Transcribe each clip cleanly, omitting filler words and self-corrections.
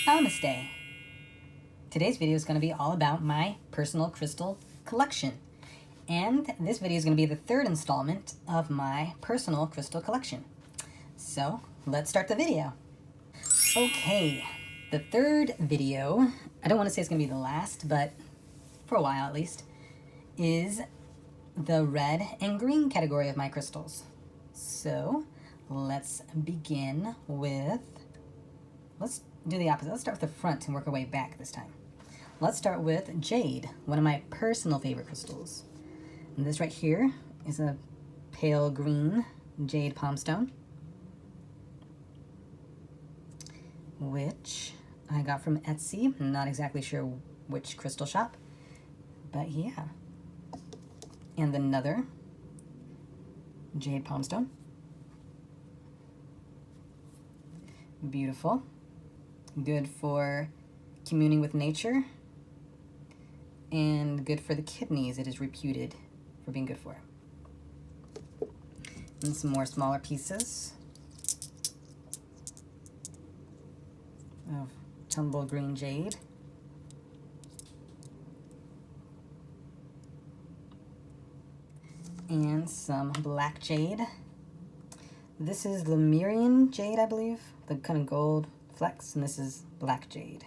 Namaste. Today's video is going to be all about my personal crystal collection. And this video is going to be the third installment of my personal crystal collection. So let's start the video. Okay, the third video, I don't want to say it's going to be the last, but for a while at least, is the red and green category of my crystals. So let's begin with, let's do the opposite. Let's start with the front and work our way back this time. Let's start with jade, one of my personal favorite crystals. And this right here is a pale green jade palm stone, which I got from Etsy. I'm not exactly sure which crystal shop, but yeah. And another jade palm stone. Beautiful. Good for communing with nature and good for the kidneys, it is reputed for being good for. And some more smaller pieces of tumble green jade. And some black jade. This is Lemurian jade, I believe, the kind of gold flecks, and this is black jade.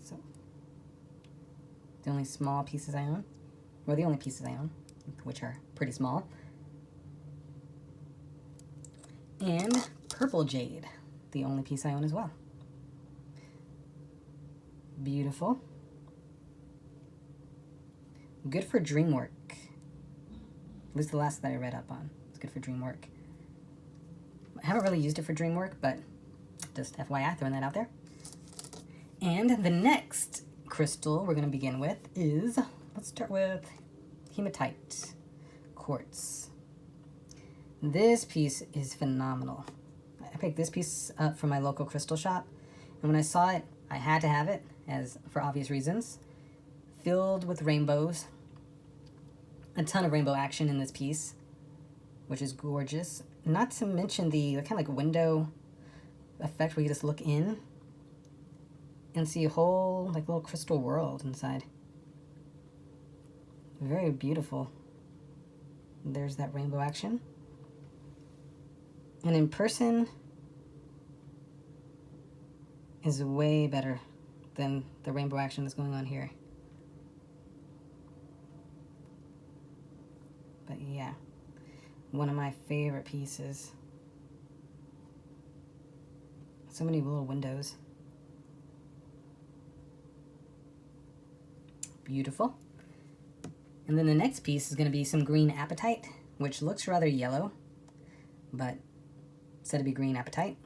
So, the only small pieces I own, or the only pieces I own, which are pretty small. And purple jade, the only piece I own as well. Beautiful. Good for dream work. At least the last that I read up on. It's good for dream work. I haven't really used it for dream work, but just FYI, throwing that out there. And the next crystal we're going to begin with is, let's start with hematite quartz. This piece is phenomenal. I picked this piece up from my local crystal shop, and when I saw it, I had to have it, as for obvious reasons. Filled with rainbows. A ton of rainbow action in this piece, which is gorgeous. Not to mention the kind of like window effect where you just look in and see a whole like little crystal world inside. Very beautiful. There's that rainbow action. And in person is way better than the rainbow action that's going on here. But yeah, one of my favorite pieces. So many little windows. Beautiful. And then the next piece is going to be some green apatite, which looks rather yellow, but said to be green apatite,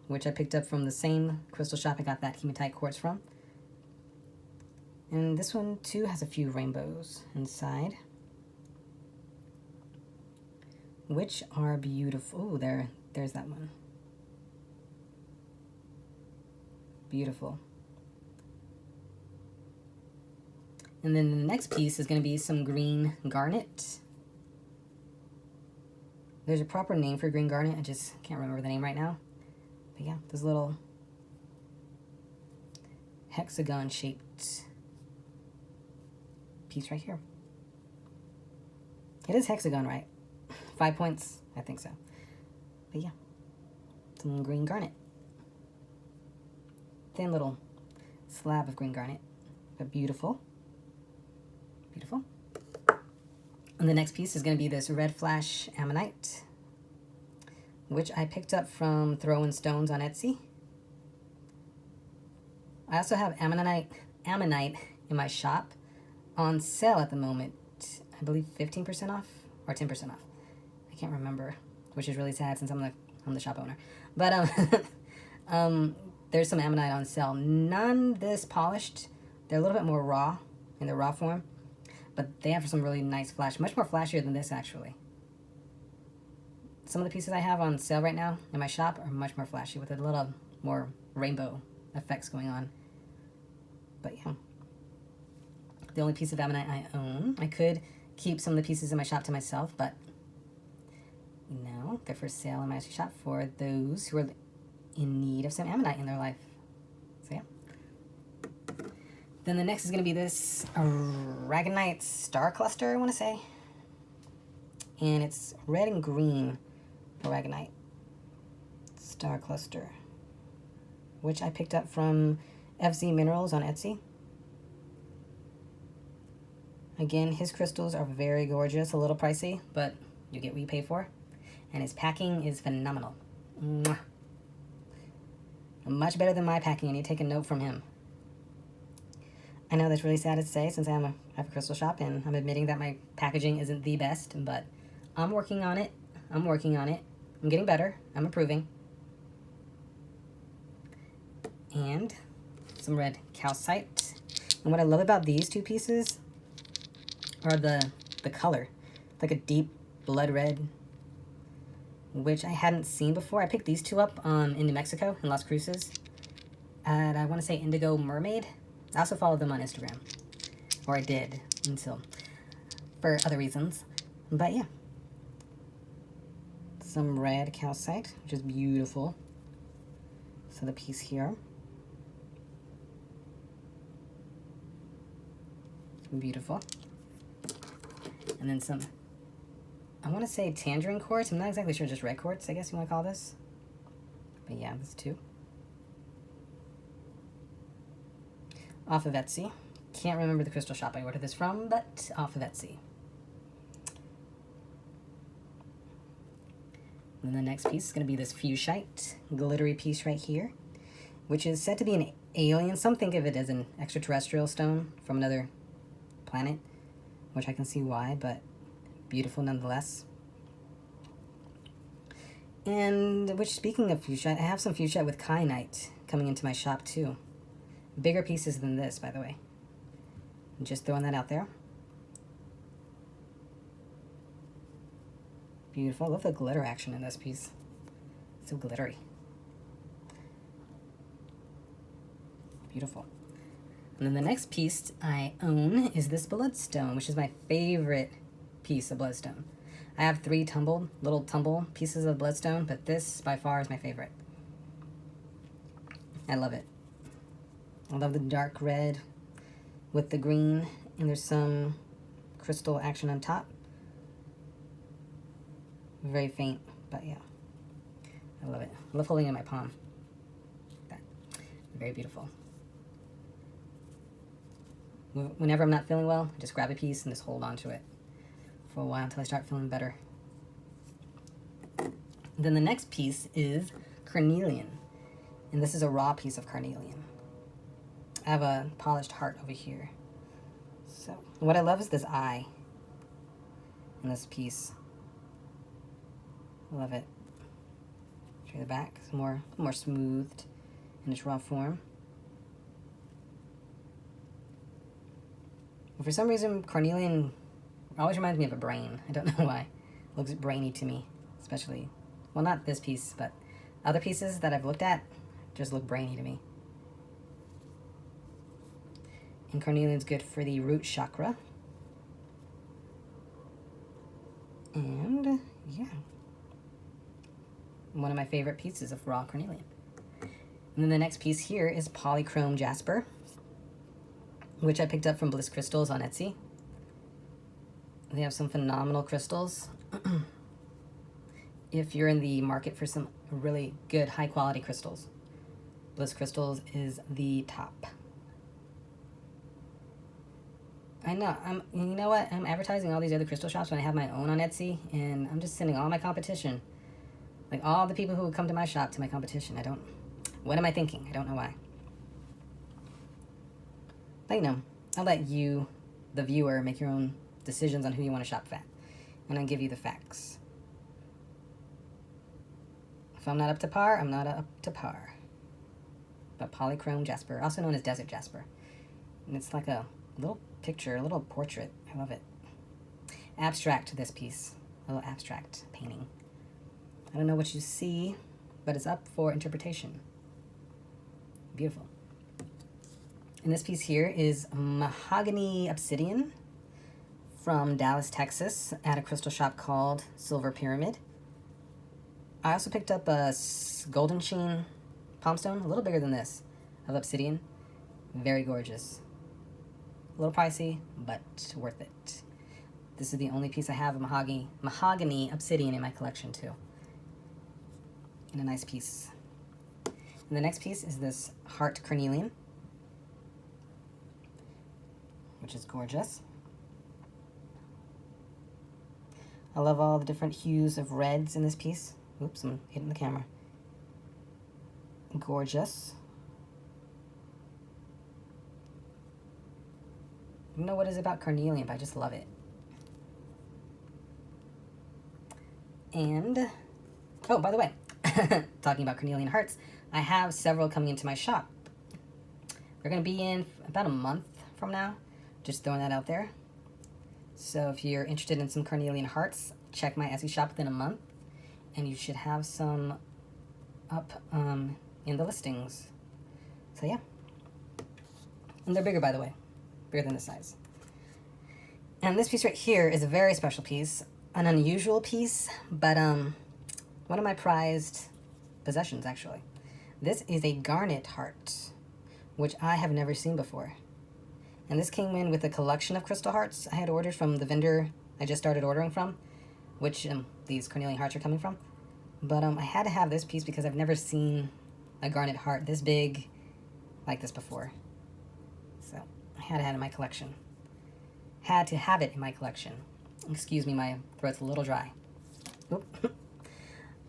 which I picked up from the same crystal shop I got that hematite quartz from. And this one too has a few rainbows inside, which are beautiful. Oh, there's that one. Beautiful. And then the next piece is going to be some green garnet. There's a proper name for green garnet. I just can't remember the name right now. But yeah, this little hexagon-shaped piece right here. It is hexagon, right? 5 points? I think so. But yeah, some green garnet. Thin little slab of green garnet, but beautiful. Beautiful. And the next piece is going to be this red flash ammonite, which I picked up from Throwing Stones on Etsy. I also have ammonite in my shop on sale at the moment. I believe 15% off or 10% off. I can't remember, which is really sad since I'm the shop owner. But there's some ammonite on sale. None this polished. They're a little bit more raw in the raw form, but they have some really nice flash, much more flashier than this actually. Some of the pieces I have on sale right now in my shop are much more flashy with a little more rainbow effects going on. But yeah, the only piece of ammonite I own. I could keep some of the pieces in my shop to myself, but no, they're for sale in my shop for those who are in need of some ammonite in their life. So yeah. Then the next is going to be this aragonite star cluster, I want to say. And it's red and green aragonite star cluster, which I picked up from FZ Minerals on Etsy. Again, his crystals are very gorgeous, a little pricey, but you get what you pay for. And his packing is phenomenal. Mwah. Much better than my packing, and you take a note from him. I know that's really sad to say since I have a crystal shop, and I'm admitting that my packaging isn't the best, but I'm working on it. I'm working on it. I'm getting better. I'm improving. And some red calcite. And what I love about these two pieces are the color. It's like a deep blood red, which I hadn't seen before. I picked these two up in New Mexico, in Las Cruces. And I want to say Indigo Mermaid. I also follow them on Instagram. Or I did, until, for other reasons. But yeah. Some red calcite, which is beautiful. So the piece here. Beautiful. And then some, I want to say tangerine quartz. I'm not exactly sure, just red quartz, I guess you want to call this. But yeah, this too. Off of Etsy. Can't remember the crystal shop I ordered this from, but off of Etsy. And then the next piece is going to be this fuchsite glittery piece right here, which is said to be an alien. Some think of it as an extraterrestrial stone from another planet, which I can see why, but beautiful nonetheless. And which, speaking of fuchsite, I have some fuchsite with kyanite coming into my shop too. Bigger pieces than this, by the way. Just throwing that out there. Beautiful. I love the glitter action in this piece. So glittery. Beautiful. And then the next piece I own is this bloodstone, which is my favorite piece of bloodstone. I have 3 little tumble pieces of bloodstone, but this by far is my favorite. I love it. I love the dark red with the green, and there's some crystal action on top. Very faint, but yeah. I love it. I love holding it in my palm. That. Very beautiful. Whenever I'm not feeling well, I just grab a piece and just hold on to it for a while until I start feeling better. Then the next piece is carnelian. And this is a raw piece of carnelian. I have a polished heart over here. So what I love is this eye in this piece. I love it. Show you the back. It's more smoothed in its raw form. For some reason, carnelian always reminds me of a brain. I don't know why. It looks brainy to me, especially, well, not this piece, but other pieces that I've looked at just look brainy to me. And carnelian's good for the root chakra. And yeah, one of my favorite pieces of raw carnelian. And then the next piece here is polychrome jasper, which I picked up from Bliss Crystals on Etsy. They have some phenomenal crystals. If you're in the market for some really good, high-quality crystals, Bliss Crystals is the top. I know, you know what? I'm advertising all these other crystal shops when I have my own on Etsy, and I'm just sending all my competition, like all the people who would come to my shop, to my competition. What am I thinking? I don't know why. But you know, I'll let you, the viewer, make your own decisions on who you want to shop at. And I'll give you the facts. If I'm not up to par, I'm not up to par. But polychrome jasper, also known as desert jasper. And it's like a little picture, a little portrait. I love it. Abstract, this piece. A little abstract painting. I don't know what you see, but it's up for interpretation. Beautiful. And this piece here is mahogany obsidian from Dallas, Texas, at a crystal shop called Silver Pyramid. I also picked up a golden sheen palm stone, a little bigger than this, of obsidian. Very gorgeous. A little pricey, but worth it. This is the only piece I have of mahogany obsidian in my collection too. And a nice piece. And the next piece is this heart carnelian, which is gorgeous. I love all the different hues of reds in this piece. Oops, I'm hitting the camera. Gorgeous. I don't know what it is about carnelian, but I just love it. And, oh, by the way, talking about carnelian hearts, I have several coming into my shop. They're going to be in about a month from now. Just throwing that out there. So if you're interested in some carnelian hearts, check my Etsy shop within a month, and you should have some up in the listings. So yeah. And they're bigger, by the way. Bigger than this size. And this piece right here is a very special piece. An unusual piece, but one of my prized possessions, actually. This is a garnet heart, which I have never seen before. And this came in with a collection of crystal hearts I had ordered from the vendor I just started ordering from, which these carnelian hearts are coming from. But I had to have this piece because I've never seen a garnet heart this big like this before. So I had to have it in my collection. Had to have it in my collection. Excuse me, my throat's a little dry. Oop.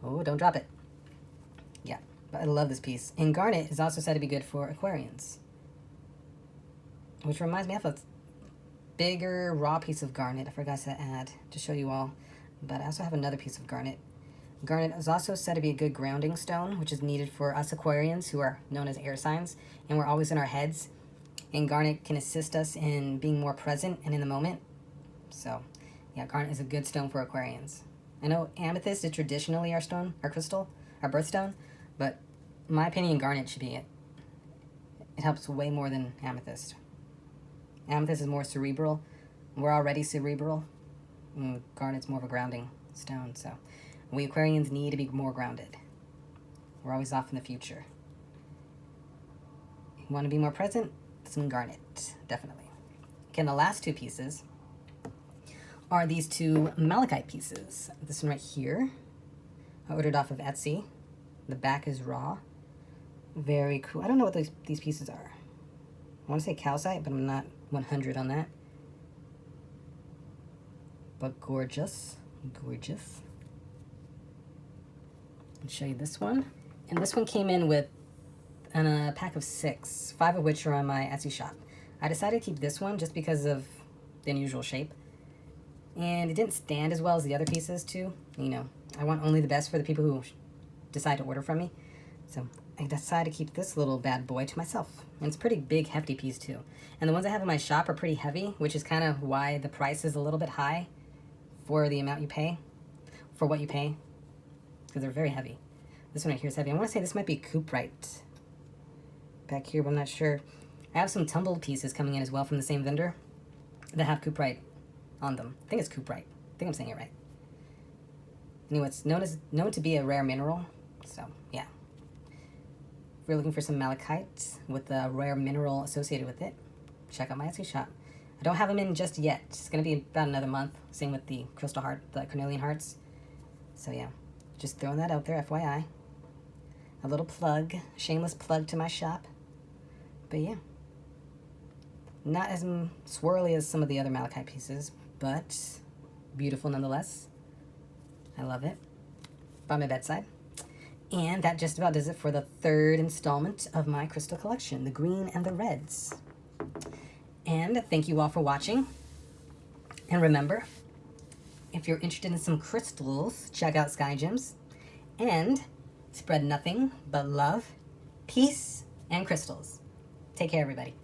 Oh, don't drop it. Yeah, but I love this piece. And garnet is also said to be good for Aquarians. Which reminds me, I have a bigger raw piece of garnet I forgot to add to show you all. But I also have another piece of garnet. Garnet is also said to be a good grounding stone, which is needed for us Aquarians, who are known as air signs, and we're always in our heads. And garnet can assist us in being more present and in the moment. So, yeah, garnet is a good stone for Aquarians. I know amethyst is traditionally our stone, our crystal, our birthstone, but in my opinion, garnet should be it. It helps way more than amethyst. Amethyst is more cerebral. We're already cerebral. Garnet's more of a grounding stone, so we Aquarians need to be more grounded. We're always off in the future. You want to be more present? Some garnet, definitely. Okay, and the last two pieces are these two malachite pieces. This one right here, I ordered off of Etsy. The back is raw. Very cool. I don't know what these pieces are. I want to say calcite, but I'm not 100 on that. But gorgeous, gorgeous. I'll show you this one. And this one came in with a pack of 6, 5 of which are on my Etsy shop. I decided to keep this one just because of the unusual shape. And it didn't stand as well as the other pieces too. You know, I want only the best for the people who decide to order from me. So I decided to keep this little bad boy to myself. And it's a pretty big, hefty piece too. And the ones I have in my shop are pretty heavy, which is kind of why the price is a little bit high for the amount you pay, for what you pay, because they're very heavy. This one right here is heavy. I want to say this might be cuprite back here, but I'm not sure. I have some tumbled pieces coming in as well from the same vendor that have cuprite on them. I think it's cuprite. I think I'm saying it right. Anyway, it's known to be a rare mineral, so yeah. If you're looking for some malachite with a rare mineral associated with it, check out my Etsy shop. I don't have them in just yet. It's going to be about another month. Same with the crystal heart, the carnelian hearts. So yeah, just throwing that out there, FYI. A little plug, shameless plug to my shop. But yeah, not as swirly as some of the other malachite pieces, but beautiful nonetheless. I love it. By my bedside. And that just about does it for the third installment of my crystal collection, the green and the reds. And thank you all for watching. And remember, if you're interested in some crystals, check out SkyyGems. And spread nothing but love, peace, and crystals. Take care, everybody.